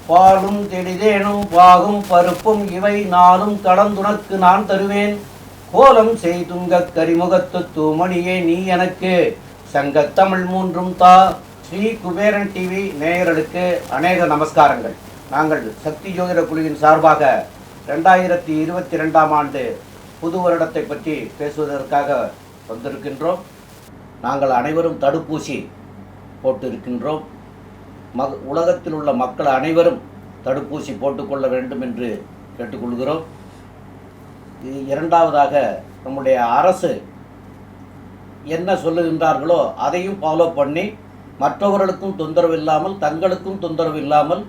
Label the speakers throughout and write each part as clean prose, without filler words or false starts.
Speaker 1: பாலும் தெளிதேனும் பாகும் பருப்பும் இவை நாளும் கடந்துனக்கு நான் தருவேன். கோலம் செய்துங்க கரிமுகத்து தூமணியே நீ எனக்கு சங்கத்தமிழ் மூன்றும் தா. ஸ்ரீ குபேரன் டிவி நேயர்களுக்கு அநேக நமஸ்காரங்கள். நாங்கள் சக்தி ஜோதிட குழுவின் சார்பாக 2022ஆம் ஆண்டு புது வருடத்தை பற்றி பேசுவதற்காக வந்திருக்கின்றோம். நாங்கள் அனைவரும் தடுப்பூசி போட்டிருக்கின்றோம். உலகத்தில் உள்ள மக்கள் அனைவரும் தடுப்பூசி போட்டுக்கொள்ள வேண்டும் என்று கேட்டுக்கொள்கிறோம். இரண்டாவதாக, நம்முடைய அரசு என்ன சொல்லுகின்றார்களோ அதையும் ஃபாலோ பண்ணி மற்றவர்களுக்கும் தொந்தரவு இல்லாமல் தங்களுக்கும் தொந்தரவு இல்லாமல்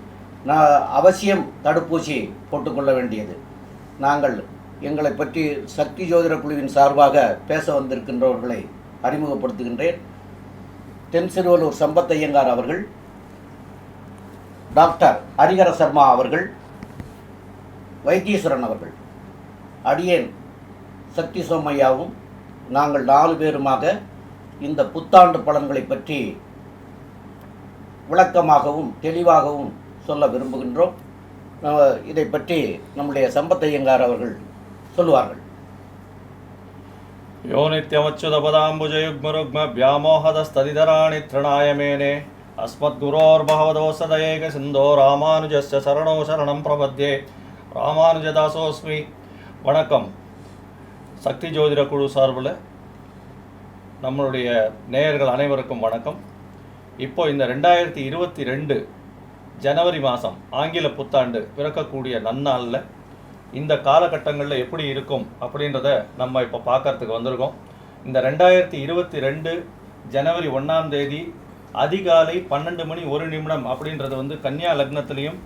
Speaker 1: அவசியம் தடுப்பூசி போட்டுக்கொள்ள வேண்டியது. நாங்கள் எங்களை பற்றி சக்தி ஜோதிட குழுவின் சார்பாக பேச வந்திருக்கின்றவர்களை அறிமுகப்படுத்துகின்றேன். தென்சிறுவலூர் சம்பத் ஐயங்கார் அவர்கள், டாக்டர் ஹரிஹர சர்மா அவர்கள், வைத்தீஸ்வரன் அவர்கள், அடியேன் சக்தி சோமையாவும் நாங்கள் 4 பேருமாக இந்த புத்தாண்டு பலன்களை பற்றி விளக்கமாகவும் தெளிவாகவும் சொல்ல விரும்புகின்றோம். இதை பற்றி நம்முடைய சம்பத் ஐயங்கார் அவர்கள் சொல்லுவார்கள்.
Speaker 2: யோ நித்யமச்சுதபதாம்புஜயுக்மருக்ம வியாமோகதஸ்ததிதராணி த்ரணாய மேனே அஸ்மத்குரோர்பகவதோசதயேக சிந்தோ ராமானுஜஸ்ய சரணோ சரணம் பிரபத்யே ராமானுஜதாசோஸ்மி. வணக்கம். சக்தி ஜோதிட குழு சார்பில் நம்மளுடைய நேயர்கள் அனைவருக்கும் வணக்கம். இப்போ இந்த 2022 ஜனவரி மாதம் ஆங்கில புத்தாண்டு பிறக்கக்கூடிய நன்னாளில் இந்த காலகட்டங்களில் எப்படி இருக்கும் அப்படின்றத நம்ம இப்போ பார்க்கறதுக்கு வந்திருக்கோம். இந்த 2022 ஜனவரி 1ஆம் தேதி அதிகாலை 12 மணி 1 நிமிடம் அப்படின்றது கன்னியா லக்னத்திலையும்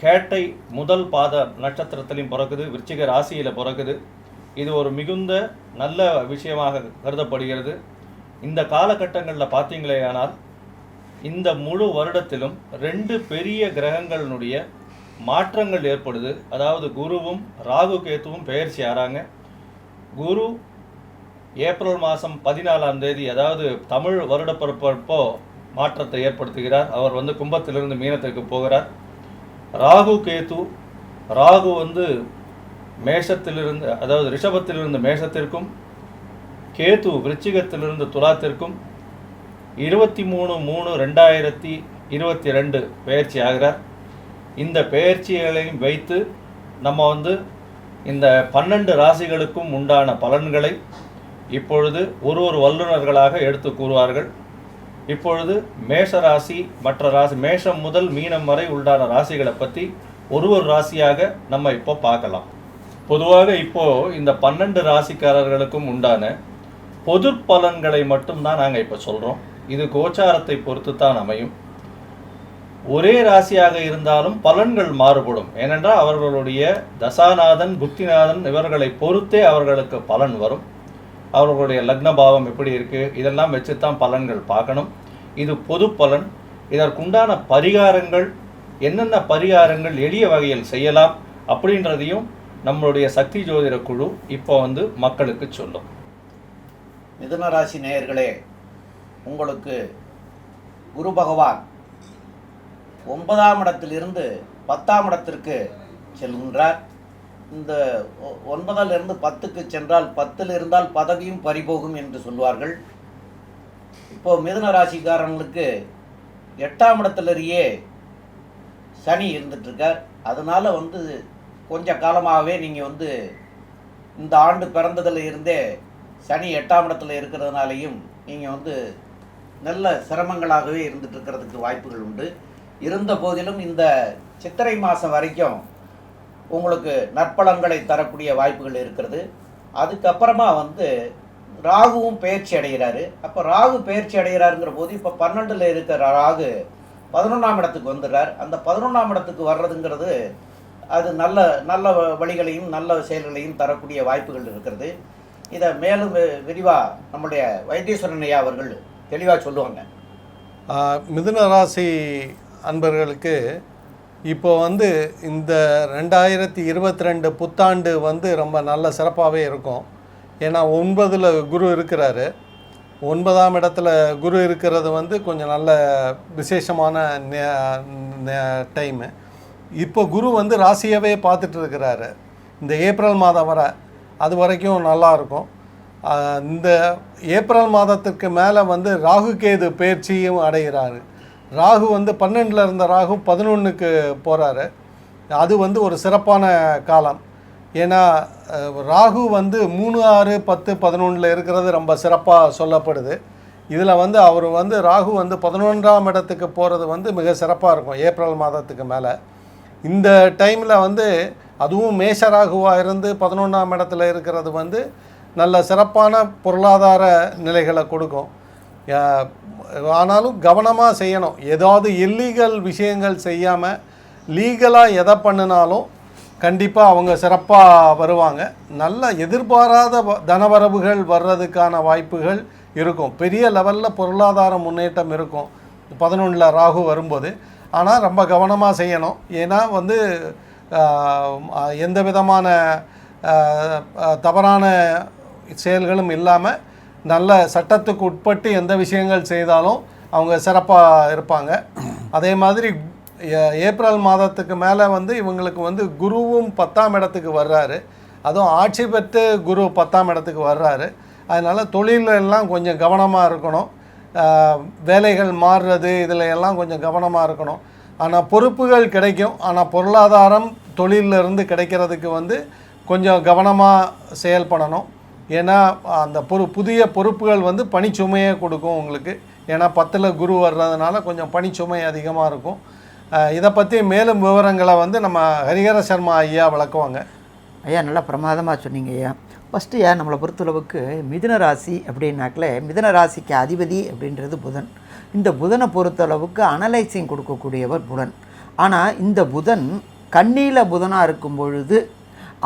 Speaker 2: கேட்டை முதல் பாத நட்சத்திரத்திலையும் பிறக்குது, விருச்சிக ராசியில் பிறக்குது. இது ஒரு மிகுந்த நல்ல விஷயமாக கருதப்படுகிறது. இந்த காலகட்டங்களில் பார்த்தீங்களேயானால் இந்த முழு வருடத்திலும் 2 பெரிய கிரகங்களினுடைய மாற்றங்கள் ஏற்படுது. அதாவது குருவும் ராகு கேத்துவும் பெயர்ச்சி ஆறாங்க. குரு ஏப்ரல் மாதம் 14ஆம் தேதி, அதாவது தமிழ் வருடப்பிறப்போ மாற்றத்தை ஏற்படுத்துகிறார். அவர் கும்பத்திலிருந்து மீனத்திற்கு போகிறார். ராகு கேத்து, ராகு மேஷத்திலிருந்து, அதாவது ரிஷபத்திலிருந்து மேஷத்திற்கும், கேத்து விருச்சிகத்திலிருந்து துலாத்திற்கும் 23/3/2022 பெயர்ச்சி ஆகிறார். இந்த பெயர்ச்சிகளையும் வைத்து நம்ம இந்த 12 ராசிகளுக்கும் உண்டான பலன்களை இப்பொழுது ஒரு வல்லுநர்களாக எடுத்து கூறுவார்கள். இப்பொழுது மேஷ ராசி, மற்ற ராசி, மேஷம் முதல் மீனம் வரை உண்டான ராசிகளை பற்றி ஒரு ராசியாக நம்ம இப்போ பார்க்கலாம். பொதுவாக இப்போது இந்த 12 ராசிக்காரர்களுக்கும் உண்டான பொது பலன்களை மட்டும்தான் நாங்கள் இப்போ சொல்கிறோம். இது கோச்சாரத்தை பொறுத்து தான் அமையும். ஒரே ராசியாக இருந்தாலும் பலன்கள் மாறுபடும். ஏனென்றால் அவர்களுடைய தசாநாதன், புத்திநாதன் இவர்களை பொறுத்தே அவர்களுக்கு பலன் வரும். அவர்களுடைய லக்ன பாவம் எப்படி இருக்குது இதெல்லாம் வச்சு தான் பலன்கள் பார்க்கணும். இது பொது பலன். இதற்குண்டான பரிகாரங்கள், என்னென்ன பரிகாரங்கள் எளிய வகையில் செய்யலாம் அப்படின்றதையும் நம்மளுடைய சக்தி ஜோதிட குழு இப்போ மக்களுக்கு சொல்லும்.
Speaker 1: மிதுன ராசி நேயர்களே, உங்களுக்கு குரு பகவான் 9ஆம் இடத்திலிருந்து 10ஆம் இடத்திற்கு செல்கின்றார். இந்த 9லிருந்து 10க்கு சென்றால் 10ல் இருந்தால் பதவியும் பறிபோகும் என்று சொல்வார்கள். இப்போ மிதுன ராசிக்காரங்களுக்கு 8ஆம் இடத்திலேயே சனி இருந்துட்டுருக்கார். அதனால் கொஞ்ச காலமாகவே நீங்கள் இந்த ஆண்டு பிறந்ததில் இருந்தே சனி 8ஆம் இடத்துல இருக்கிறதுனாலையும் நீங்கள் நல்ல சிரமங்களாகவே இருந்துகிட்ருக்கிறதுக்கு வாய்ப்புகள் உண்டு. இருந்த போதிலும் இந்த சித்திரை மாதம் வரைக்கும் உங்களுக்கு நற்பலன்களை தரக்கூடிய வாய்ப்புகள் இருக்கிறது. அதுக்கப்புறமா ராகுவும் பயிற்சி அடைகிறாரு. அப்போ ராகு பயிற்சி அடைகிறாருங்கிற போது இப்போ 12ல் இருக்கிற ராகு 11ஆம் இடத்துக்கு வந்துடுறார். அந்த 11ஆம் இடத்துக்கு வர்றதுங்கிறது அது நல்ல நல்ல வழிகளையும் நல்ல செயல்களையும் தரக்கூடிய வாய்ப்புகள் இருக்கிறது. இதை மேலும் விரிவாக நம்முடைய வைத்தீஸ்வரன் ஐயா அவர்கள் தெளிவாக சொல்லுவாங்க.
Speaker 3: மிதுன ராசி அன்பர்களுக்கு இப்போ இந்த 2022 புத்தாண்டு ரொம்ப நல்ல சிறப்பாகவே இருக்கும். ஏன்னா 9ல் குரு இருக்கிறாரு. 9ஆம் இடத்துல குரு இருக்கிறது வந்து கொஞ்சம் நல்ல விசேஷமான டைமு. இப்போ குரு வந்து ராசியவே பார்த்துட்டு இருக்கிறாரு இந்த ஏப்ரல் மாதம் வர. அது வரைக்கும் நல்லாயிருக்கும். இந்த ஏப்ரல் மாதத்துக்கு மேலே வந்து ராகு கேது பயிற்சியும் அடைகிறாரு. ராகு வந்து 12ல் இருந்த ராகு 11க்கு போகிறாரு. அது வந்து ஒரு சிறப்பான காலம். ஏன்னா ராகு வந்து 3, 6, 10, 11ல் இருக்கிறது ரொம்ப சிறப்பாக சொல்லப்படுது. இதில் வந்து அவர் வந்து ராகு வந்து 11ஆம் இடத்துக்கு போகிறது வந்து மிக சிறப்பாக இருக்கும் ஏப்ரல் மாதத்துக்கு மேலே. இந்த டைமில் வந்து அதுவும் மேஷ ராகுவாக இருந்து 11ஆம் இடத்துல இருக்கிறது வந்து நல்ல சிறப்பான பொருளாதார நிலைகளை கொடுக்கும். ஆனாலும் கவனமாக செய்யணும். ஏதாவது இல்லீகல் விஷயங்கள் செய்யாமல் லீகலாக எதை பண்ணினாலும் கண்டிப்பாக அவங்க சிறப்பாக வருவாங்க. நல்ல எதிர்பாராத தனவரவுகள் வர்றதுக்கான வாய்ப்புகள் இருக்கும். பெரிய லெவலில் பொருளாதார முன்னேற்றம் இருக்கும் 11ல் ராகு வரும்போது. ஆனால் ரொம்ப கவனமாக செய்யணும். ஏன்னா வந்து எந்த விதமான தவறான செயல்களும் இல்லாமல் நல்ல சட்டத்துக்கு உட்பட்டு எந்த விஷயங்கள் செய்தாலும் அவங்க சிறப்பாக இருப்பாங்க. அதே மாதிரி ஏப்ரல் மாதத்துக்கு மேலே வந்து இவங்களுக்கு வந்து குருவும் 10ஆம் இடத்துக்கு வர்றாரு. அதுவும் ஆட்சி பெற்று குரு 10ஆம் இடத்துக்கு வர்றாரு. அதனால் தொழிலெல்லாம் கொஞ்சம் கவனமாக இருக்கணும். வேலைகள் மாறுறது இதில் எல்லாம் கொஞ்சம் கவனமாக இருக்கணும். ஆனால் பொறுப்புகள் கிடைக்கும். ஆனால் பொருளாதாரம் தொழிலிருந்து கிடைக்கிறதுக்கு வந்து கொஞ்சம் கவனமாக செயல்படணும். ஏன்னா அந்த புதிய பொறுப்புகள் வந்து பணிச்சுமையை கொடுக்கும் உங்களுக்கு. ஏன்னா 10ல் குரு வர்றதுனால கொஞ்சம் பணிச்சுமை அதிகமாக இருக்கும். இதை பற்றி மேலும் விவரங்களை வந்து நம்ம ஹரிஹர சர்மா ஐயா விளக்குவாங்க.
Speaker 4: ஐயா நல்லா பிரமாதமாக சொன்னீங்க ஐயா. ஃபஸ்ட்டு ஐயா நம்மளை பொறுத்தளவுக்கு மிதுன ராசி அப்படின்னாக்கலே மிதுன ராசிக்கு அதிபதி அப்படின்றது புதன். இந்த புதனை பொறுத்தளவுக்கு அனலைசிங் கொடுக்கக்கூடியவர் புதன். ஆனால் இந்த புதன் கன்னியில் புதனாக இருக்கும் பொழுது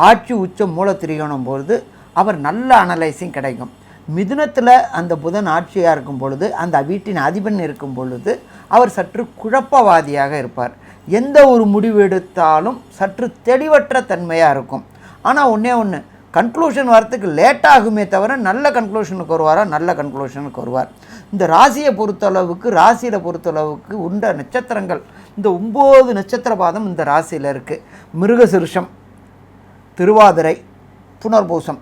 Speaker 4: ஆட்சி உச்சம் மூலத்திரியோணும் பொழுது அவர் நல்ல அனலைசிங் கிடைக்கும். மிதுனத்தில் அந்த புதன் ஆட்சியாக இருக்கும் பொழுது அந்த வீட்டின் அதிபன் இருக்கும் பொழுது அவர் சற்று குழப்பவாதியாக இருப்பார். எந்த ஒரு முடிவு எடுத்தாலும் சற்று தெளிவற்ற தன்மையாக இருக்கும். ஆனால் ஒன்று கன்க்ளூஷன் வரத்துக்கு லேட்டாகுமே தவிர நல்ல கன்க்ளூஷனுக்கு வருவாரா? நல்ல கன்க்ளூஷனுக்கு வருவார். இந்த ராசியை ராசியில் பொறுத்தளவுக்கு உண்ட நட்சத்திரங்கள் இந்த 9 நட்சத்திர பாதம் இந்த ராசியில் இருக்குது. மிருகசிருஷம், திருவாதிரை, புனர்பூசம்.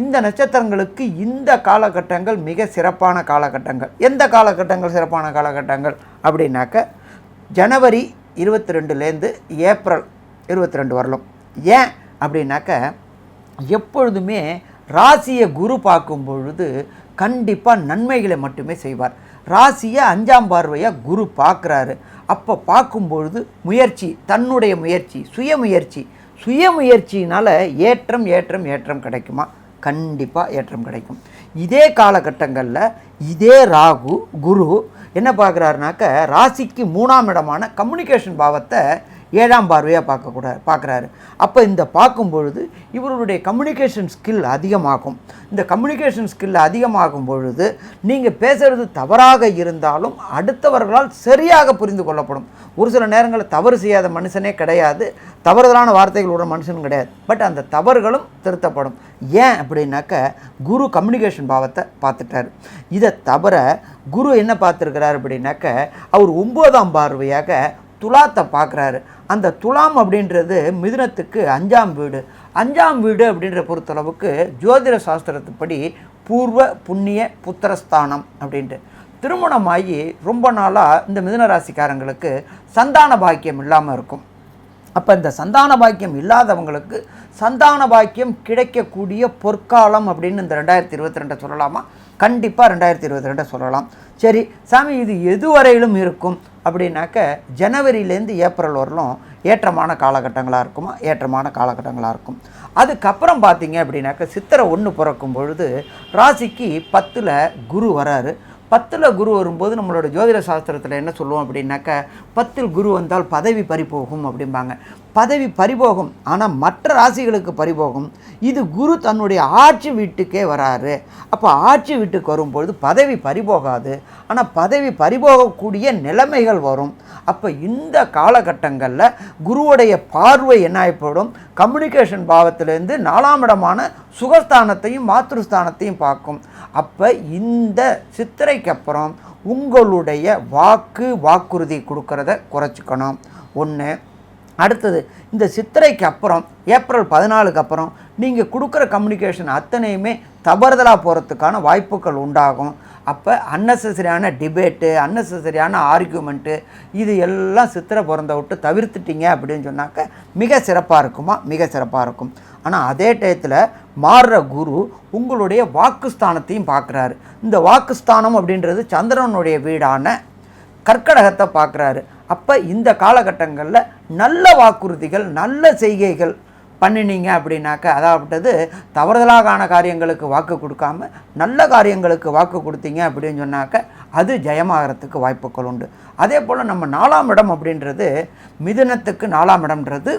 Speaker 4: இந்த நட்சத்திரங்களுக்கு இந்த காலகட்டங்கள் மிக சிறப்பான காலகட்டங்கள். எந்த காலகட்டங்கள் சிறப்பான காலகட்டங்கள் அப்படின்னாக்க ஜனவரி 22லேருந்து ஏப்ரல் 22 வரலாம். ஏன் அப்படின்னாக்க எப்பொழுதுமே ராசியை குரு பார்க்கும் பொழுது கண்டிப்பாக நன்மைகளை மட்டுமே செய்வார். ராசியை 5ஆம் பார்வையாக குரு பார்க்குறாரு. அப்போ பார்க்கும்பொழுது முயற்சி, தன்னுடைய முயற்சி, சுயமுயற்சியினால் ஏற்றம் கிடைக்குமா? கண்டிப்பாக ஏற்றம் கிடைக்கும். இதே காலகட்டங்களில் இதே ராகு குரு என்ன பார்க்குறாருனாக்க ராசிக்கு 3ஆம் இடமான கம்யூனிகேஷன் பாவத்தை 7ஆம் பார்வையாக பார்க்குறாரு. அப்போ இந்த பார்க்கும் பொழுது இவருடைய கம்யூனிகேஷன் ஸ்கில் அதிகமாகும். இந்த கம்யூனிகேஷன் ஸ்கில் அதிகமாகும் பொழுது நீங்கள் பேசுகிறது தவறாக இருந்தாலும் அடுத்தவர்களால் சரியாக புரிந்து கொள்ளப்படும். ஒரு சில நேரங்களில் தவறு செய்யாத மனுஷனே கிடையாது, தவறுதலான வார்த்தைகளோட மனுஷனும் கிடையாது. பட் அந்த தவறுகளும் திருத்தப்படும். ஏன் அப்படின்னாக்க குரு கம்யூனிகேஷன் பாவத்தை பார்த்துட்டார். இதை தவிர குரு என்ன பார்த்துருக்கிறார் அப்படின்னாக்க அவர் 9ஆம் பார்வையாக துலாத்தை பார்க்குறாரு. அந்த துலாம் அப்படின்றது மிதுனத்துக்கு 5ஆம் வீடு. 5ஆம் வீடு அப்படின்ற பொறுத்தளவுக்கு ஜோதிட சாஸ்திரத்துப்படி பூர்வ புண்ணிய புத்திரஸ்தானம் அப்படின்ட்டு. திருமணமாகி ரொம்ப நாளாக இந்த மிதுன ராசிக்காரங்களுக்கு சந்தான பாக்கியம் இல்லாமல் இருக்கும். அப்போ இந்த சந்தான பாக்கியம் இல்லாதவங்களுக்கு சந்தான பாக்கியம் கிடைக்கக்கூடிய பொற்காலம் அப்படின்னு இந்த 2022 சொல்லலாமா? கண்டிப்பாக 2022 சொல்லலாம். சரி சாமி, இது எதுவரையிலும் இருக்கும் அப்படின்னாக்க ஜனவரியிலேருந்து ஏப்ரல் வரலும் ஏற்றமான காலகட்டங்களாக இருக்குமா? ஏற்றமான காலகட்டங்களாக இருக்கும். அதுக்கப்புறம் பார்த்தீங்க அப்படின்னாக்க சித்திரை 1 பிறக்கும் பொழுது ராசிக்கு 10ல் குரு வராரு. 10ல் குரு வரும்போது நம்மளோட ஜோதிட சாஸ்திரத்தில் என்ன சொல்லுவோம் அப்படின்னாக்க 10ல் குரு வந்தால் பதவி பறிபோகும் அப்படிம்பாங்க. பதவி பறிபோகும், ஆனால் மற்ற ராசிகளுக்கு பறிபோகும். இது குரு தன்னுடைய ஆட்சி வீட்டுக்கே வராரு. அப்போ ஆட்சி வீட்டுக்கு வரும்பொழுது பதவி பறிபோகாது. ஆனால் பதவி பறிபோகக்கூடிய நிலைமைகள் வரும். அப்போ இந்த காலகட்டங்களில் குருவுடைய பார்வை என்ன ஆகிப்படும், கம்யூனிகேஷன் பாவத்திலேருந்து 4ஆம் இடமான சுகஸ்தானத்தையும் மாத்ருஸ்தானத்தையும் பார்க்கும். அப்போ இந்த சித்திரைக்கு அப்புறம் உங்களுடைய வாக்குறுதி கொடுக்கறத குறைச்சிக்கணும். ஒன்று. அடுத்தது, இந்த சித்திரைக்கு அப்புறம் ஏப்ரல் 14க்கு அப்புறம் நீங்கள் கொடுக்குற கம்யூனிகேஷன் அத்தனையுமே தவறுதலாக போகிறதுக்கான வாய்ப்புகள் உண்டாகும். அப்போ அன்னெசரியான டிபேட்டு, அன்னெசரியான ஆர்கியூமெண்ட்டு, இது எல்லாம் சித்திரை பிறந்த விட்டு தவிர்த்துட்டீங்க அப்படின்னு சொன்னாக்க மிக சிறப்பாக இருக்குமா, மிக சிறப்பாக இருக்கும். ஆனால் அதே டயத்தில் மாறுற குரு உங்களுடைய வாக்குஸ்தானத்தையும் பார்க்குறாரு. இந்த வாக்குஸ்தானம் அப்படின்றது சந்திரனுடைய வீடான கர்க்கடகத்தை பார்க்குறாரு. அப்போ இந்த காலகட்டங்களில் நல்ல வாக்குறுதிகள், நல்ல செய்கைகள் பண்ணினீங்க அப்படின்னாக்க, அதாவது தவறுதலான காரியங்களுக்கு வாக்கு கொடுக்காம நல்ல காரியங்களுக்கு வாக்கு கொடுத்தீங்க அப்படின்னு சொன்னாக்க அது ஜெயமாகறதுக்கு வாய்ப்புகள் உண்டு. அதே போல் நம்ம 4ஆம் இடம் அப்படின்றது மிதுனத்துக்கு 4ஆம் இடம்ன்றது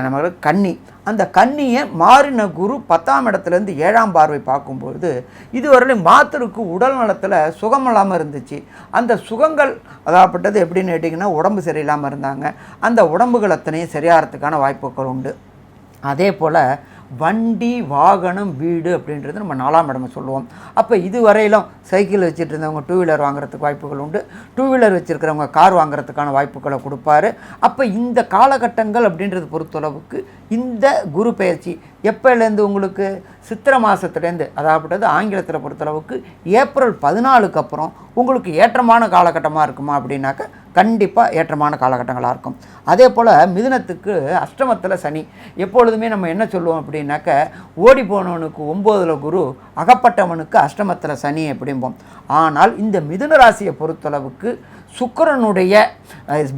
Speaker 4: நம்மளுக்கு கன்னி. அந்த கன்னியை மாறின குரு 10ஆம் இடத்துலேருந்து 7ஆம் பார்வை பார்க்கும்பொழுது இதுவரையிலும் மாத்திருக்கு உடல் நலத்தில் சுகம் இல்லாமல் இருந்துச்சு. அந்த சுகங்கள் அதாகப்பட்டது எப்படின்னு கேட்டிங்கன்னா, உடம்பு சரியில்லாமல் இருந்தாங்க. அந்த உடம்புகள் அத்தனையும் சரியாகிறதுக்கான வாய்ப்புகள் உண்டு. அதே போல் வண்டி, வாகனம், வீடு அப்படின்றது நம்ம 4ஆம் இடம் சொல்லுவோம். அப்போ இதுவரையிலும் சைக்கிள் வச்சுட்டு இருந்தவங்க 2 வீலர் வாங்குறதுக்கு வாய்ப்புகள் உண்டு. 2 வீலர் வச்சுருக்கிறவங்க கார் வாங்குறதுக்கான வாய்ப்புகளை கொடுப்பாரு. அப்போ இந்த காலகட்டங்கள் அப்படின்றது பொறுத்தளவுக்கு இந்த குரு பயிற்சி எப்போலேருந்து உங்களுக்கு சித்திரை மாதத்துலேருந்து, அதாவது ஆங்கிலத்தில் பொறுத்தளவுக்கு ஏப்ரல் 14க்கு அப்புறம் உங்களுக்கு ஏற்றமான காலகட்டமாக இருக்குமா அப்படின்னாக்க கண்டிப்பாக ஏற்றமான காலகட்டங்களாக இருக்கும். அதே போல் மிதுனத்துக்கு அஷ்டமத்தில் சனி. எப்பொழுதுமே நம்ம என்ன சொல்லுவோம் அப்படின்னாக்க, ஓடி போனவனுக்கு 9ல் குரு, அகப்பட்டவனுக்கு அஷ்டமத்தில் சனி அப்படிம்போம். ஆனால் இந்த மிதுன ராசியை பொறுத்தளவுக்கு சுக்கிரனுடைய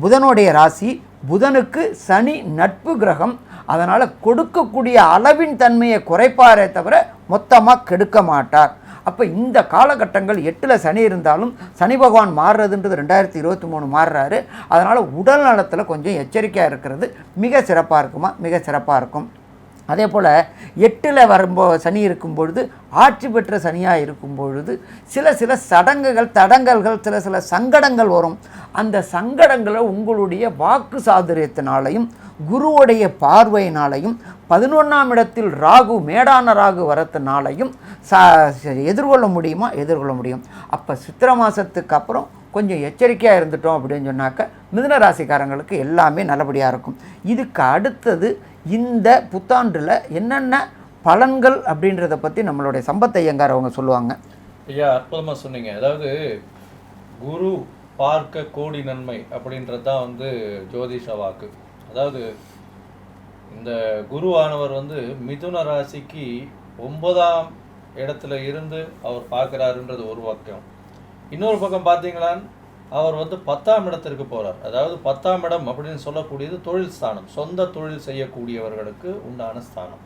Speaker 4: புதனுடைய ராசி, புதனுக்கு சனி நட்பு கிரகம். அதனால் கொடுக்கக்கூடிய அளவின் தன்மையை குறைப்பாரே தவிர மொத்தமாக கெடுக்க மாட்டார். அப்போ இந்த காலகட்டங்கள் 8ல் சனி இருந்தாலும் சனி பகவான் மாறுறதுன்றது 2023 மாறுறாரு. அதனால் உடல் நலத்தில் கொஞ்சம் எச்சரிக்கையாக இருக்கிறது மிக சிறப்பாக இருக்குமா, மிக சிறப்பாக இருக்கும். அதே போல் 8ல் சனி இருக்கும் பொழுது, ஆட்சி பெற்ற சனியாக இருக்கும் பொழுது சில சடங்குகள், தடங்கல்கள், சில சங்கடங்கள் வரும். அந்த சங்கடங்களை உங்களுடைய வாக்கு சாதுரியத்தினாலையும் குருவுடைய பார்வையினாலையும் 11ஆம் இடத்தில் ராகு, மேடான ராகு வரத்தினாலையும் எதிர்கொள்ள முடியுமா, எதிர்கொள்ள முடியும். அப்போ சித்திரை மாதத்துக்கு அப்புறம் கொஞ்சம் எச்சரிக்கையாக இருந்துட்டோம் அப்படின்னு சொன்னாக்க மிதுன ராசிக்காரங்களுக்கு எல்லாமே நல்லபடியாக இருக்கும். இதுக்கு அடுத்தது இந்த புத்தாண்டில் என்னென்ன பலன்கள் அப்படின்றத பற்றி நம்மளுடைய சம்பத் ஐயங்கார் அவங்க சொல்லுவாங்க.
Speaker 2: ஐயா, அற்புதமாக சொன்னீங்க. அதாவது குரு பார்க்க கோடி நன்மை அப்படின்றது தான் ஜோதிஷ வாக்கு. அதாவது இந்த குருவானவர் மிதுன ராசிக்கு 9ஆம் இடத்துல இருந்து அவர் பார்க்குறாருன்றது ஒரு பக்கம். இன்னொரு பக்கம் பார்த்தீங்களா, அவர் 10ஆம் இடத்திற்கு போகிறார். அதாவது 10ஆம் இடம் அப்படின்னு சொல்லக்கூடியது தொழில் ஸ்தானம், சொந்த தொழில் செய்யக்கூடியவர்களுக்கு உண்டான ஸ்தானம்.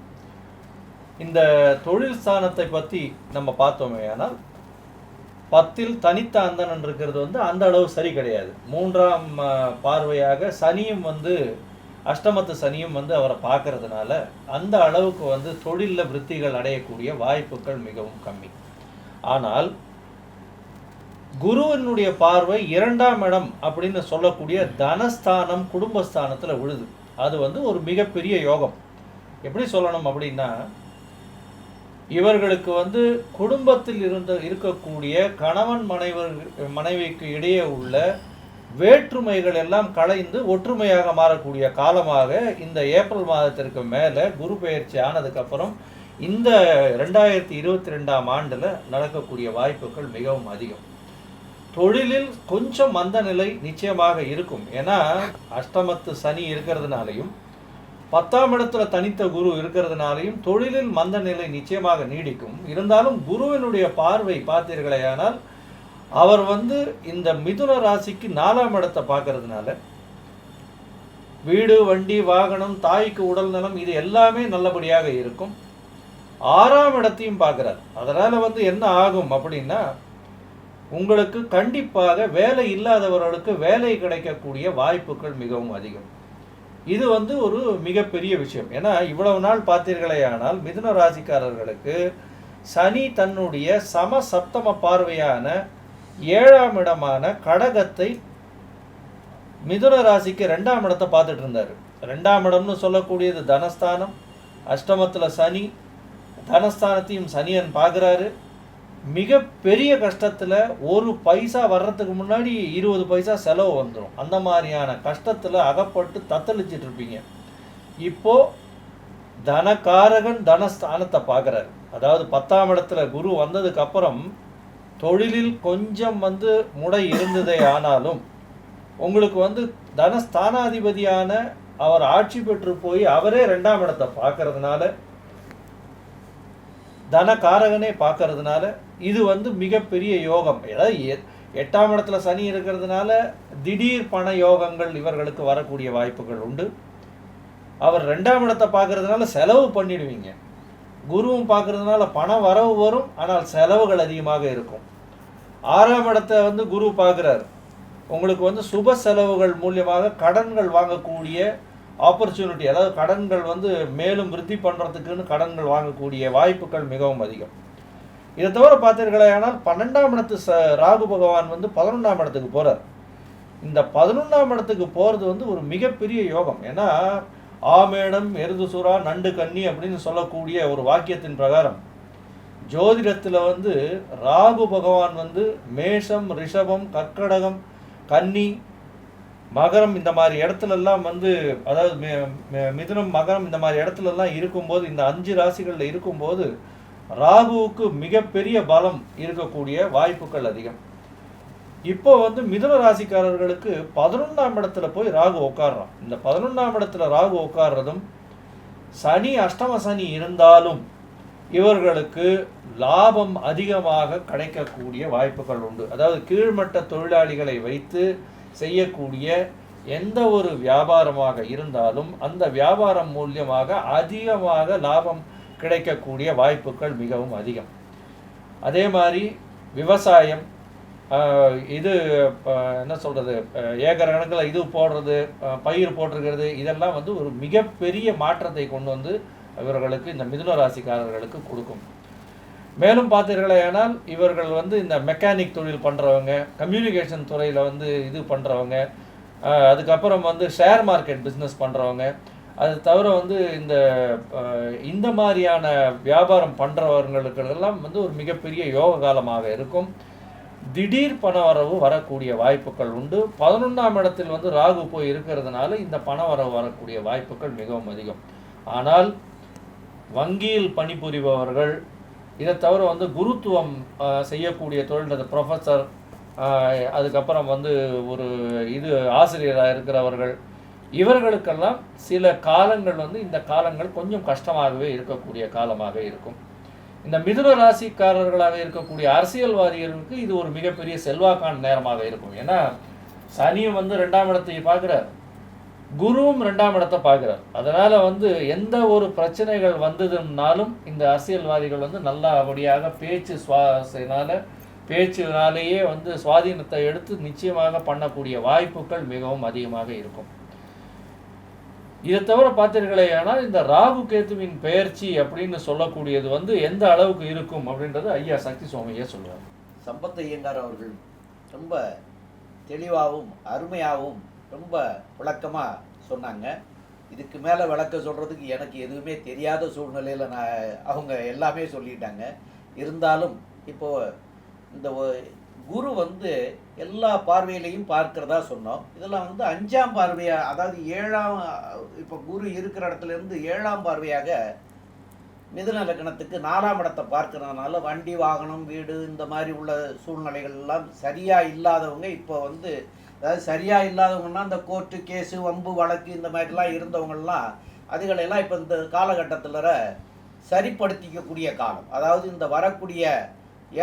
Speaker 2: இந்த தொழில் ஸ்தானத்தை பற்றி நம்ம பார்த்தோமே, ஆனால் 10ல் தனித்த அந்தணன் இருக்கிறது அந்த அளவு சரி கிடையாது. 3ஆம் பார்வையாக சனியும் அஷ்டமத்து சனியும் அவரை பார்க்கறதுனால அந்த அளவுக்கு தொழிலில் விருத்திகள் அடையக்கூடிய வாய்ப்புகள் மிகவும் கம்மி. ஆனால் குருவினுடைய பார்வை 2ஆம் இடம் அப்படின்னு சொல்லக்கூடிய தனஸ்தானம், குடும்பஸ்தானத்தில் விழுது. அது ஒரு மிகப்பெரிய யோகம். எப்படி சொல்லணும் அப்படின்னா, இவர்களுக்கு குடும்பத்தில் இருக்கக்கூடிய கணவன் மனைவிக்கு இடையே உள்ள வேற்றுமைகள் எல்லாம் களைந்து ஒற்றுமையாக மாறக்கூடிய காலமாக இந்த ஏப்ரல் மாதத்திற்கு மேலே குரு பெயர்ச்சி ஆனதுக்கப்புறம் இந்த 2022ஆம் ஆண்டில் நடக்கக்கூடிய வாய்ப்புகள் மிகவும் அதிகம். தொழிலில் கொஞ்சம் மந்த நிலை நிச்சயமாக இருக்கும். ஏன்னா அஷ்டமத்து சனி இருக்கிறதுனாலையும் 10ஆம் இடத்துல தனித்த குரு இருக்கிறதுனாலையும் தொழிலில் மந்த நிலை நிச்சயமாக நீடிக்கும். இருந்தாலும் குருவினுடைய பார்வை பார்த்தீர்களேயானால் அவர் இந்த மிதுன ராசிக்கு 4ஆம் இடத்தை பார்க்கறதுனால வீடு, வண்டி, வாகனம், தாய்க்கு உடல் நலம் இது எல்லாமே நல்லபடியாக இருக்கும். 6ஆம் இடத்தையும் பார்க்குறார். அதனால் என்ன ஆகும் அப்படின்னா, உங்களுக்கு கண்டிப்பாக வேலை இல்லாதவர்களுக்கு வேலை கிடைக்கக்கூடிய வாய்ப்புகள் மிகவும் அதிகம். இது ஒரு மிகப்பெரிய விஷயம். ஏன்னா இவ்வளவு நாள் பார்த்தீர்களேயானால் மிதுன ராசிக்காரர்களுக்கு சனி தன்னுடைய சமசப்தம பார்வையான 7ஆம் இடமான கடகத்தை மிதுன ராசிக்கு 2ஆம் இடத்தை பார்த்துட்டு இருந்தார். 2ஆம் இடம்னு சொல்லக்கூடியது தனஸ்தானம். அஷ்டமத்தில் சனி, தனஸ்தானத்தையும் சனியன் பார்க்குறாரு. மிக பெரிய கஷ்டத்தில் ஒரு பைசா வர்றதுக்கு முன்னாடி 20 பைசா செலவு வந்துடும். அந்த மாதிரியான கஷ்டத்தில் அகப்பட்டு தத்தளிச்சிட்டு இருப்பீங்க. இப்போது தனகாரகன் தனஸ்தானத்தை பார்க்குறாரு. அதாவது 10ஆம் இடத்துல குரு வந்ததுக்கப்புறம் தொழிலில் கொஞ்சம் முடை இருந்ததே ஆனாலும் உங்களுக்கு தனஸ்தானாதிபதியான அவர் ஆட்சி பெற்று போய் அவரே 2ஆம் இடத்தை பார்க்கறதுனால, தனகாரகனே பார்க்கறதுனால இது மிகப்பெரிய யோகம். ஏதாவது 8ஆம் இடத்துல சனி இருக்கிறதுனால திடீர் பண யோகங்கள் இவர்களுக்கு வரக்கூடிய வாய்ப்புகள் உண்டு. அவர் 2ஆம் இடத்தை பார்க்கறதுனால செலவு பண்ணிடுவீங்க. குருவும் பார்க்கறதுனால பணம் வரவு வரும், ஆனால் செலவுகள் அதிகமாக இருக்கும். 6ஆம் இடத்தை குரு பார்க்குறாரு. உங்களுக்கு சுப செலவுகள் மூலியமாக கடன்கள் வாங்கக்கூடிய ஆப்பர்ச்சுனிட்டி, அதாவது கடன்கள் மேலும் விருத்தி பண்ணுறதுக்குன்னு கடன்கள் வாங்கக்கூடிய வாய்ப்புகள் மிகவும் அதிகம். இதை தவிர பார்த்தீர்களானால் 12ஆம் இடத்து ராகு பகவான் 11ஆம் இடத்துக்கு போகிறார். இந்த 11ஆம் இடத்துக்கு போகிறது ஒரு மிகப்பெரிய யோகம். ஏன்னா ஆமேடம் எருது சுறா நண்டு கன்னி அப்படின்னு சொல்லக்கூடிய ஒரு வாக்கியத்தின் பிரகாரம் ஜோதிடத்தில் ராகு பகவான் மேஷம், ரிஷபம், கர்க்கடகம், கன்னி, மகரம் இந்த மாதிரி இடத்துலலாம் அதாவது மிதுனம், மகரம் இந்த மாதிரி இடத்துலலாம் இருக்கும்போது, இந்த 5 ராசிகளில் இருக்கும்போது ராகுவுக்கு மிகப்பெரிய பலம் இருக்கக்கூடிய வாய்ப்புகள் அதிகம். இப்போ மிதுன ராசிக்காரர்களுக்கு 11ஆம் இடத்துல போய் ராகு உட்கார்றான். இந்த 11ஆம் இடத்துல ராகு உட்கார்றதும், சனி அஷ்டம சனி இருந்தாலும் இவர்களுக்கு லாபம் அதிகமாக கிடைக்கக்கூடிய வாய்ப்புகள் உண்டு. அதாவது கீழ்மட்ட தொழிலாளிகளை வைத்து செய்யக்கூடிய எந்த ஒரு வியாபாரமாக இருந்தாலும் அந்த வியாபாரம் மூலியமாக அதிகமாக லாபம் கிடைக்கக்கூடிய வாய்ப்புகள் மிகவும் அதிகம். அதே மாதிரி விவசாயம், இது என்ன சொல்கிறது, ஏக்கர் கணக்கில் இது போடுறது, பயிர் போட்டிருக்கிறது, இதெல்லாம் ஒரு மிகப்பெரிய மாற்றத்தை கொண்டு இவர்களுக்கு, இந்த மிதுன ராசிக்காரர்களுக்கு கொடுக்கும். மேலும் பார்த்தீர்களேனால் இவர்கள் இந்த மெக்கானிக் தொழில் பண்ணுறவங்க, கம்யூனிகேஷன் துறையில் இது பண்ணுறவங்க, அதுக்கப்புறம் ஷேர் மார்க்கெட் பிஸ்னஸ் பண்ணுறவங்க, அது தவிர இந்த மாதிரியான வியாபாரம் பண்ணுறவர்களுக்கெல்லாம் ஒரு மிகப்பெரிய யோக காலமாக இருக்கும். திடீர் பண வரவு வரக்கூடிய வாய்ப்புகள் உண்டு. 11ஆம் இடத்தில் ராகு போய் இருக்கிறதுனால இந்த பண வரவு வரக்கூடிய வாய்ப்புகள் மிகவும் அதிகம். ஆனால் வங்கியில் பணிபுரிபவர்கள், இதை தவிர குருத்துவம் செய்யக்கூடிய தொழில், ப்ரொஃபஸர், அதுக்கப்புறம் ஒரு ஆசிரியராக இருக்கிறவர்கள், இவர்களுக்கெல்லாம் சில காலங்கள் இந்த காலங்கள் கொஞ்சம் கஷ்டமாகவே இருக்கக்கூடிய காலமாக இருக்கும். இந்த மிதுன ராசிக்காரர்களாக இருக்கக்கூடிய அரசியல்வாதிகளுக்கு இது ஒரு மிகப்பெரிய செல்வாக்கான நேரமாக இருக்கும். ஏன்னா சனியும் 2ஆம் இடத்தை பார்க்குறார், குருவும் 2ஆம் இடத்தை பார்க்குறார். அதனால் எந்த ஒரு பிரச்சனைகள் வந்ததுனாலும் இந்த அரசியல்வாதிகள் நல்லபடியாக பேச்சுனாலேயே சுவாதீனத்தை எடுத்து நிச்சயமாக பண்ணக்கூடிய வாய்ப்புகள் மிகவும் அதிகமாக இருக்கும். இதை தவிர பார்த்தீர்களே, ஆனால் இந்த ராகு கேத்துவின் பெயர்ச்சி அப்படின்னு சொல்லக்கூடியது எந்த அளவுக்கு இருக்கும் அப்படின்றது ஐயா சக்தி சுவாமியே சொல்லுவார்.
Speaker 1: சம்பத் ஐயங்கார் அவர்கள் ரொம்ப தெளிவாகவும் அருமையாகவும் ரொம்ப விளக்கமாக சொன்னாங்க. இதுக்கு மேலே விளக்க சொல்கிறதுக்கு எனக்கு எதுவுமே தெரியாத சூழ்நிலையில் அவங்க எல்லாமே சொல்லிட்டாங்க. இருந்தாலும் இப்போது இந்த குரு எல்லா பார்வையிலையும் பார்க்கிறதா சொன்னோம். இதெல்லாம் 5ஆம் பார்வையாக, அதாவது 7ஆம், இப்போ குரு இருக்கிற இடத்துலேருந்து 7ஆம் பார்வையாக மிதுன லக்னத்துக்கு 4ஆம் இடத்தை பார்க்கறதுனால வண்டி, வாகனம், வீடு இந்த மாதிரி உள்ள சூழ்நிலைகள் எல்லாம் சரியாக இல்லாதவங்க இப்போ அதாவது சரியாக இல்லாதவங்கன்னா இந்த கோர்ட்டு கேஸு, வம்பு, வழக்கு இந்த மாதிரிலாம் இருந்தவங்கெல்லாம் அதுகளெல்லாம் இப்போ இந்த காலகட்டத்தில் சரிப்படுத்திக்கக்கூடிய காலம். அதாவது இந்த வரக்கூடிய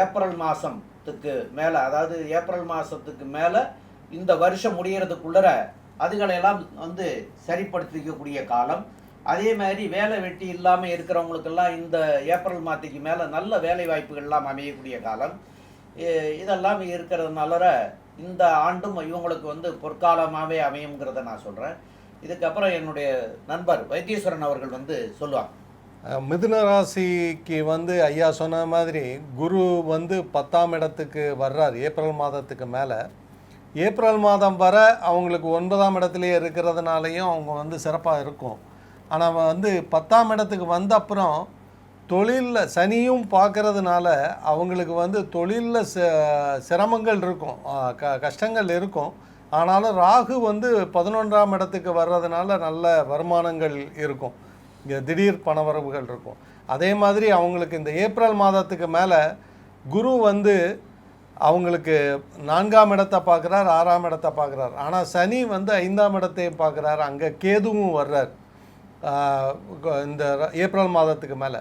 Speaker 1: ஏப்ரல் மாதத்துக்கு மேலே, அதாவது ஏப்ரல் மாதத்துக்கு மேலே இந்த வருஷம் முடிகிறதுக்குள்ளர அதுகளெல்லாம் சரிப்படுத்திக்கக்கூடிய காலம். அதே மாதிரி வேலை வெட்டி இல்லாமல் இருக்கிறவங்களுக்கெல்லாம் இந்த ஏப்ரல் மாதத்துக்கு மேலே நல்ல வேலை வாய்ப்புகள்லாம் அமையக்கூடிய காலம். இதெல்லாம் இருக்கிறதுனால இந்த ஆண்டும் இவங்களுக்கு பொற்காலமாகவே அமையுங்கிறத நான் சொல்கிறேன். இதுக்கப்புறம் என்னுடைய நண்பர் வைத்தீஸ்வரன் அவர்கள் சொல்லுவாங்க.
Speaker 3: மிதுன ராசிக்கு வந்து ஐயா சொன்ன மாதிரி குரு வந்து 10ஆம் இடத்துக்கு வர்றார் ஏப்ரல் மாதத்துக்கு மேலே. ஏப்ரல் மாதம் வர அவங்களுக்கு 9ஆம் இடத்துலையே இருக்கிறதுனாலையும் அவங்க வந்து சிறப்பாக இருக்கும். ஆனால் வந்து 10ஆம் இடத்துக்கு வந்த அப்புறம் தொழிலில் சனியும் பார்க்கறதுனால அவங்களுக்கு வந்து தொழிலில் சிரமங்கள் இருக்கும், கஷ்டங்கள் இருக்கும். ஆனாலும் ராகு வந்து 11ஆம் இடத்துக்கு வர்றதுனால நல்ல வருமானங்கள் இருக்கும், இங்கே திடீர் பணவரவுகள் இருக்கும். அதே மாதிரி அவங்களுக்கு இந்த ஏப்ரல் மாதத்துக்கு மேலே குரு வந்து அவங்களுக்கு 4ஆம் இடத்தை பார்க்குறார், 6ஆம் இடத்தை பார்க்குறார். ஆனால் சனி வந்து 5ஆம் இடத்தையும் பார்க்குறாரு, அங்கே கேதுவும் வர்றார் இந்த ஏப்ரல் மாதத்துக்கு மேலே.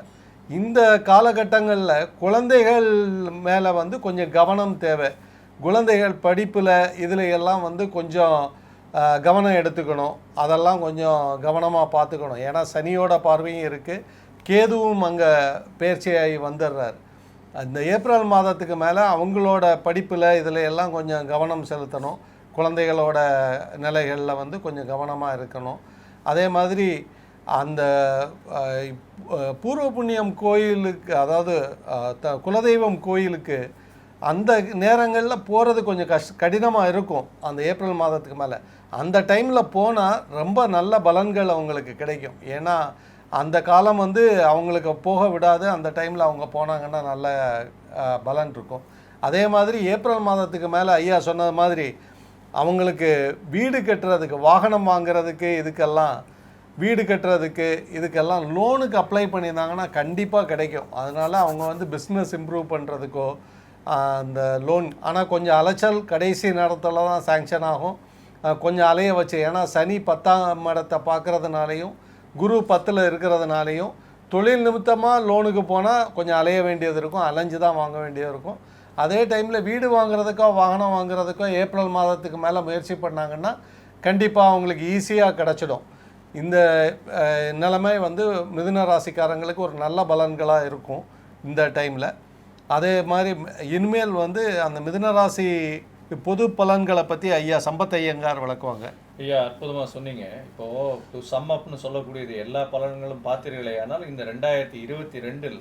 Speaker 3: இந்த காலகட்டங்களில் குழந்தைகள் மேலே வந்து கொஞ்சம் கவனம் தேவை. குழந்தைகள் படிப்பில் இதில் எல்லாம் வந்து கொஞ்சம் கவனம் எடுத்துக்கணும், அதெல்லாம் கொஞ்சம் கவனமாக பார்த்துக்கணும். ஏன்னா சனியோட பார்வையும் இருக்குது, கேதுவும் அங்கே பயிற்சியாகி வந்துடுறார். அந்த ஏப்ரல் மாதத்துக்கு மேலே அவங்களோட படிப்பில் இதில் எல்லாம் கொஞ்சம் கவனம் செலுத்தணும். குழந்தைகளோட நிலைகளில் வந்து கொஞ்சம் கவனமாக இருக்கணும். அதே மாதிரி அந்த பூர்வ புண்ணியம் கோயிலுக்கு, அதாவது குலதெய்வம் கோயிலுக்கு அந்த நேரங்களில் போகிறது கொஞ்சம் கடினமாக இருக்கும் அந்த ஏப்ரல் மாதத்துக்கு மேலே. அந்த டைமில் போனால் ரொம்ப நல்ல பலன்கள் அவங்களுக்கு கிடைக்கும். ஏன்னா அந்த காலம் வந்து அவங்களுக்கு போக விடாது, அந்த டைமில் அவங்க போனாங்கன்னா நல்ல பலன் இருக்கும். அதே மாதிரி ஏப்ரல் மாதத்துக்கு மேலே ஐயா சொன்னது மாதிரி அவங்களுக்கு வீடு கட்டுறதுக்கு, வாகனம் வாங்குறதுக்கு, வீடு கட்டுறதுக்கு இதுக்கெல்லாம் லோனுக்கு அப்ளை பண்ணியிருந்தாங்கன்னா கண்டிப்பாக கிடைக்கும். அதனால் அவங்க வந்து பிஸ்னஸ் இம்ப்ரூவ் பண்ணுறதுக்கோ அந்த லோன், ஆனால் கொஞ்சம் அலைச்சல் கடைசி நேரத்தில் தான் சேங்ஷன் ஆகும், கொஞ்சம் அலைய வச்சு. ஏன்னா சனி 10ஆம் இடத்தை பார்க்குறதுனாலையும் குரு 10ல் இருக்கிறதுனாலையும் தொழில் நிமித்தமாக லோனுக்கு போனால் கொஞ்சம் அலைய வேண்டியது இருக்கும், அலைஞ்சு தான் வாங்க வேண்டியது இருக்கும். அதே டைமில் வீடு வாங்குறதுக்கோ வாகனம் வாங்குறதுக்கோ ஏப்ரல் மாதத்துக்கு மேலே முயற்சி பண்ணாங்கன்னா கண்டிப்பாக அவங்களுக்கு ஈஸியாக கிடச்சிடும். இந்த நிலைமை வந்து மிதுன ராசிக்காரங்களுக்கு ஒரு நல்ல பலன்களாக இருக்கும் இந்த டைமில். அதே மாதிரி இனிமேல் வந்து அந்த மிதுன ராசி பொது பலன்களை பற்றி ஐயா சம்பத் ஐயங்கார் விளக்குவாங்க.
Speaker 2: ஐயா அற்புதமாக சொன்னீங்க. இப்போது டு சம் அப்னு சொல்லக்கூடியது எல்லா பலன்களும் பார்த்தீர்களே. ஆனால் இந்த 2022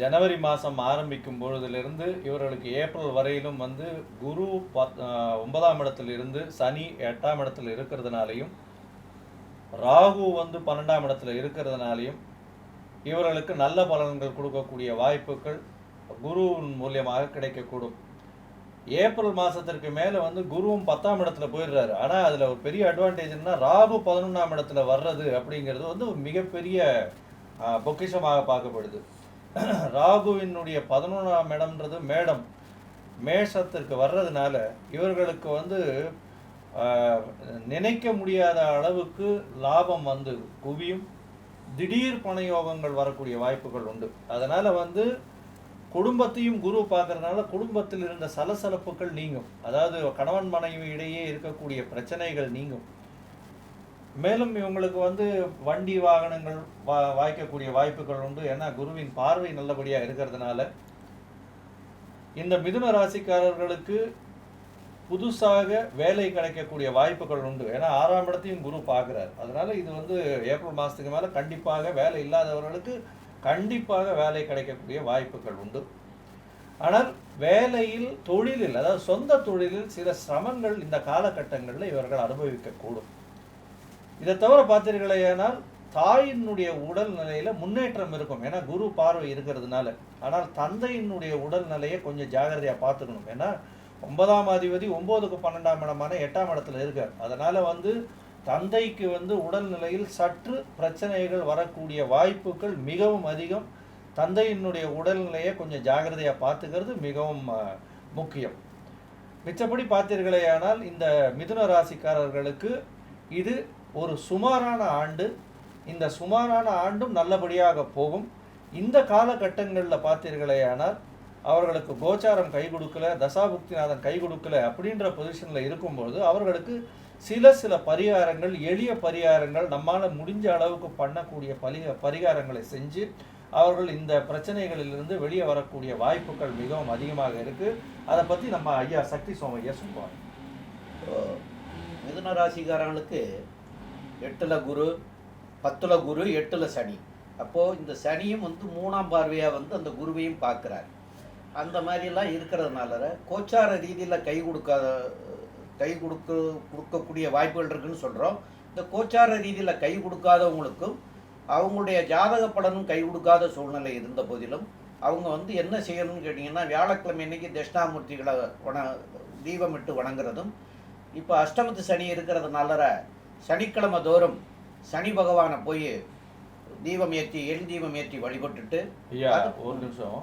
Speaker 2: ஜனவரி மாதம் ஆரம்பிக்கும் பொழுதிலிருந்து இவர்களுக்கு ஏப்ரல் வரையிலும் வந்து குரு 9ஆம் இடத்திலிருந்து சனி 8ஆம் இடத்தில் இருக்கிறதுனாலையும் ராகு வந்து 12ஆம் இடத்துல இருக்கிறதுனாலையும் இவர்களுக்கு நல்ல பலன்கள் கொடுக்கக்கூடிய வாய்ப்புகள் குருவின் மூலியமாக கிடைக்கக்கூடும். ஏப்ரல் மாதத்திற்கு மேலே வந்து குருவும் 10ஆம் இடத்துல போயிடுறாரு. ஆனால் அதில் ஒரு பெரிய அட்வான்டேஜ்னா ராகு 11ஆம் இடத்துல வர்றது அப்படிங்கிறது வந்து ஒரு மிகப்பெரிய பொக்கிஷமாக பார்க்கப்படுது. ராகுவினுடைய 11ஆம் இடம்ன்றது மேஷத்திற்கு வர்றதுனால இவர்களுக்கு வந்து நினைக்க முடியாத அளவுக்கு லாபம் வந்து குவியும், திடீர் பணயோகங்கள் வரக்கூடிய வாய்ப்புகள் உண்டு. அதனால் வந்து குடும்பத்தையும் குரு பார்க்கறதுனால குடும்பத்தில் இருந்த சலசலப்புகள் நீங்கும், அதாவது கணவன் மனைவி இடையே இருக்கக்கூடிய பிரச்சனைகள் நீங்கும். மேலும் இவங்களுக்கு வந்து வண்டி வாகனங்கள் வாய்க்கக்கூடிய வாய்ப்புகள் உண்டு. ஏன்னா குருவின் பார்வை நல்லபடியாக இருக்கிறதுனால இந்த மிதுன ராசிக்காரர்களுக்கு புதுசாக வேலை கிடைக்கக்கூடிய வாய்ப்புகள் உண்டு. ஏன்னா 6ஆம் இடத்தையும் குரு பார்க்குறார். அதனால இது வந்து ஏப்ரல் மாதத்துக்கு மேலே கண்டிப்பாக வேலை இல்லாதவர்களுக்கு கண்டிப்பாக வேலை கிடைக்கக்கூடிய வாய்ப்புகள் உண்டு. ஆனால் வேலையில், தொழிலில், அதாவது சொந்த தொழிலில் சில சிரமங்கள் இந்த காலகட்டங்களில் இவர்கள் அனுபவிக்கக்கூடும். இதை தவிர பார்த்தீர்களேயானால் தாயினுடைய உடல் நிலையில முன்னேற்றம் இருக்கும், ஏன்னா குரு பார்வை இருக்கிறதுனால. ஆனால் தந்தையினுடைய உடல் நிலையை கொஞ்சம் ஜாகிரதையா பார்த்துக்கணும். ஏன்னா 9ஆம் அதிபதி 9க்கு 12ஆம் இடமான 8ஆம் இடத்துல இருக்கார். அதனால வந்து தந்தைக்கு வந்து உடல்நிலையில் சற்று பிரச்சனைகள் வரக்கூடிய வாய்ப்புகள் மிகவும் அதிகம். தந்தையினுடைய உடல்நிலையை கொஞ்சம் ஜாகிரதையாக பார்த்துக்கிறது மிகவும் முக்கியம். மிச்சப்படி பார்த்தீர்களேயானால் இந்த மிதுன ராசிக்காரர்களுக்கு இது ஒரு சுமாரான ஆண்டு. இந்த சுமாரான ஆண்டும் நல்லபடியாக போகும். இந்த காலகட்டங்களில் பார்த்தீர்களேயானால் அவர்களுக்கு கோச்சாரம் கை கொடுக்கல, தசாபுக்திநாதன் கை கொடுக்கல அப்படின்ற பொசிஷனில் இருக்கும்போது அவர்களுக்கு சில பரிகாரங்கள், எளிய பரிகாரங்கள், நம்மால் முடிஞ்ச அளவுக்கு பண்ணக்கூடிய பரிகாரங்களை செஞ்சு அவர்கள் இந்த பிரச்சனைகளிலிருந்து வெளியே வரக்கூடிய வாய்ப்புகள் மிகவும் அதிகமாக இருக்குது. அதை பற்றி நம்ம ஐயா சக்தி சோமையா சொல்லுவாங்க.
Speaker 1: மிதுன ராசிக்காரங்களுக்கு 8ல் குரு, 10ல் குரு, 8ல் சனி அப்போது இந்த சனியும் வந்து 3ஆம் பார்வையாக வந்து அந்த குருவையும் பார்க்குறார். அந்த மாதிரிலாம் இருக்கிறதுனால கோச்சார ரீதியில் கொடுக்கக்கூடிய வாய்ப்புகள் இருக்குன்னு சொல்கிறோம். இந்த கோச்சார ரீதியில் கை கொடுக்காதவங்களுக்கும் அவங்களுடைய ஜாதக பலனும் கை கொடுக்காத சூழ்நிலை இருந்த போதிலும் அவங்க வந்து என்ன செய்யணும்னு கேட்டிங்கன்னா, வியாழக்கிழமை அன்னைக்கு தட்சிணாமூர்த்திகளை தீபமிட்டு வணங்குறதும், இப்போ அஷ்டமத்து சனி இருக்கிறதுனால சனிக்கிழமை தோறும் சனி பகவானை போய் தீபம் ஏற்றி எள் தீபம் ஏற்றி வழிபட்டுட்டு.
Speaker 2: ஐயா ஒரு நிமிஷம்,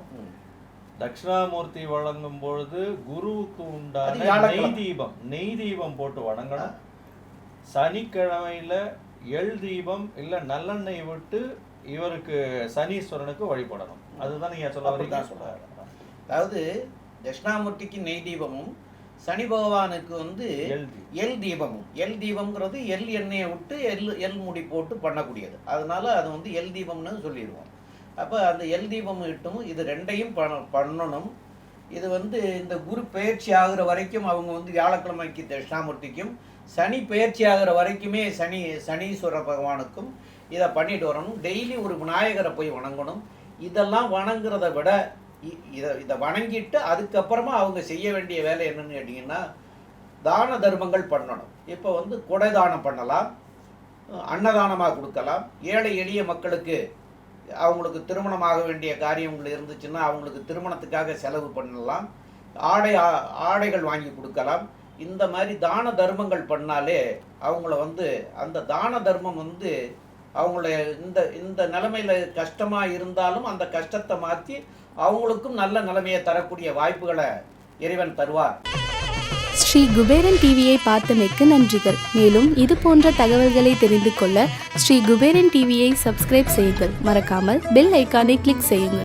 Speaker 2: தட்சிணாமூர்த்தி வழங்கும் பொழுது குருவுக்கு உண்டான நெய் தீபம் போட்டு வணங்கணும். சனிக்கிழமையில எள் தீபம் இல்ல நல்லெண்ணெய் விட்டு இவருக்கு சனீஸ்வரனுக்கு வழிபடணும். அதுதான் நீங்க சொல்ல வரீங்க.
Speaker 1: அதாவது தட்சிணாமூர்த்திக்கு நெய் தீபமும் சனி பகவானுக்கு வந்து எள் தீபமும். எள் தீபம்ங்கிறது எள் எண்ணெயை விட்டு எள் முடி போட்டு பண்ணக்கூடியது. அதனால அது வந்து எள் தீபம்னு சொல்லிடுவோம். அப்போ அந்த எள் தீபம் இட்டும் இது ரெண்டையும் பண்ணணும். இது வந்து இந்த குரு பயிற்சி ஆகிற வரைக்கும் அவங்க வந்து வியாழக்கிழமைக்கு தட்சிணாமூர்த்திக்கும், சனி பயிற்சி ஆகிற வரைக்குமே சனீஸ்வர பகவானுக்கும் இதை பண்ணிட்டு வரணும். டெய்லி ஒரு விநாயகரை போய் வணங்கணும். இதெல்லாம் வணங்குறத விட இதை வணங்கிட்டு அதுக்கப்புறமா அவங்க செய்ய வேண்டிய வேலை என்னன்னு கேட்டிங்கன்னா, தான தர்மங்கள் பண்ணணும். இப்போ வந்து கொடை தானம் பண்ணலாம், அன்னதானமாக கொடுக்கலாம். ஏழை எளிய மக்களுக்கு அவங்களுக்கு திருமணமாக வேண்டிய காரியங்கள் இருந்துச்சுன்னா அவங்களுக்கு திருமணத்துக்காக செலவு பண்ணலாம். ஆடைகள் வாங்கி கொடுக்கலாம். இந்த மாதிரி தான தர்மங்கள் பண்ணாலே அவங்கள வந்து அந்த தான தர்மம் வந்து அவங்கள இந்த நிலைமையில் கஷ்டமாக இருந்தாலும் அந்த கஷ்டத்தை மாற்றி அவங்களுக்கும் நல்ல நிலைமையை தரக்கூடிய வாய்ப்புகளை இறைவன் தருவார்.
Speaker 5: ஸ்ரீ குபேரன் டிவியை பார்த்தமைக்கு நன்றிகள். மேலும் இது போன்ற தகவல்களை தெரிந்து கொள்ள ஸ்ரீ குபேரன் டிவியை சப்ஸ்கிரைப் செய்யுங்கள். மறக்காமல் பெல் ஐக்கானை கிளிக் செய்யுங்கள்.